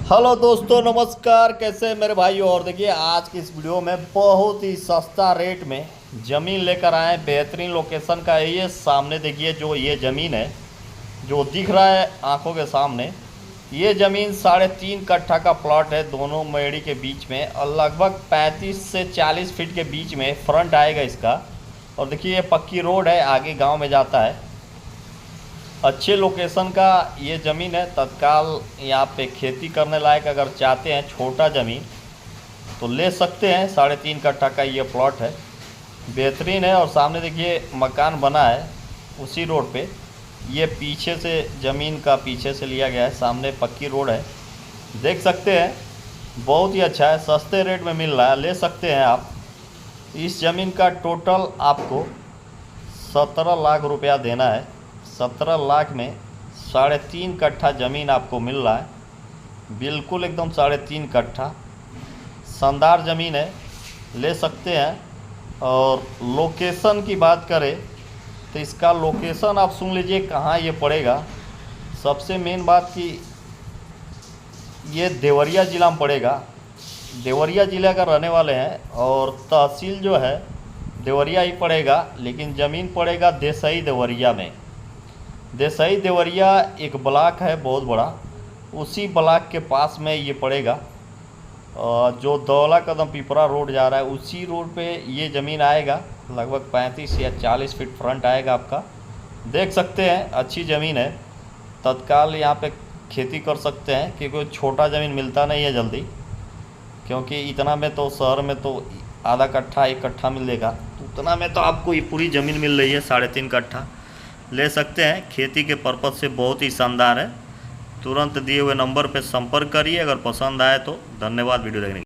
Hello दोस्तों, नमस्कार। कैसे हैं मेरे भाई। और देखिए, आज की इस वीडियो में बहुत ही सस्ता रेट में ज़मीन लेकर आए हैं। बेहतरीन लोकेशन का है ये। सामने देखिए, जो ये ज़मीन है जो दिख रहा है आंखों के सामने, ये ज़मीन 3.5 कट्ठा का प्लॉट है, दोनों मेड़ी के बीच में, और लगभग 35 से 40 फीट के बीच में फ्रंट आएगा इसका। और देखिए, ये पक्की रोड है, आगे गाँव में जाता है। अच्छे लोकेशन का ये ज़मीन है। तत्काल यहाँ पे खेती करने लायक अगर चाहते हैं छोटा ज़मीन तो ले सकते हैं। 3.5 कट्ठा का ये प्लॉट है, बेहतरीन है। और सामने देखिए मकान बना है उसी रोड पे। ये पीछे से ज़मीन का पीछे से लिया गया है, सामने पक्की रोड है, देख सकते हैं। बहुत ही अच्छा है, सस्ते रेट में मिल रहा है, ले सकते हैं आप। इस ज़मीन का टोटल आपको 17 लाख रुपया देना है। 17 लाख में 3.5 कट्ठा ज़मीन आपको मिल रहा है, बिल्कुल एकदम 3.5 कट्ठा शानदार ज़मीन है, ले सकते हैं। और लोकेशन की बात करें तो इसका लोकेशन आप सुन लीजिए कहाँ ये पड़ेगा। सबसे मेन बात कि ये देवरिया ज़िला में पड़ेगा। देवरिया ज़िले का रहने वाले हैं और तहसील जो है देवरिया ही पड़ेगा, लेकिन ज़मीन पड़ेगा देसई देवरिया में। देसई देवरिया एक ब्लॉक है बहुत बड़ा, उसी ब्लॉक के पास में ये पड़ेगा। जो दौला कदम पिपरा रोड जा रहा है उसी रोड पे ये ज़मीन आएगा। लगभग 35 या 40 फीट फ्रंट आएगा आपका, देख सकते हैं। अच्छी ज़मीन है, तत्काल यहाँ पे खेती कर सकते हैं, क्योंकि छोटा ज़मीन मिलता नहीं है जल्दी। क्योंकि इतना में तो शहर में तो आधा कट्ठा 1 कट्ठा मिलेगा, तो उतना में तो आपको ये पूरी ज़मीन मिल रही है। 3.5 कट्ठा ले सकते हैं, खेती के पर्पज़ से बहुत ही शानदार है। तुरंत दिए हुए नंबर पर संपर्क करिए अगर पसंद आए तो। धन्यवाद वीडियो देखने के लिए।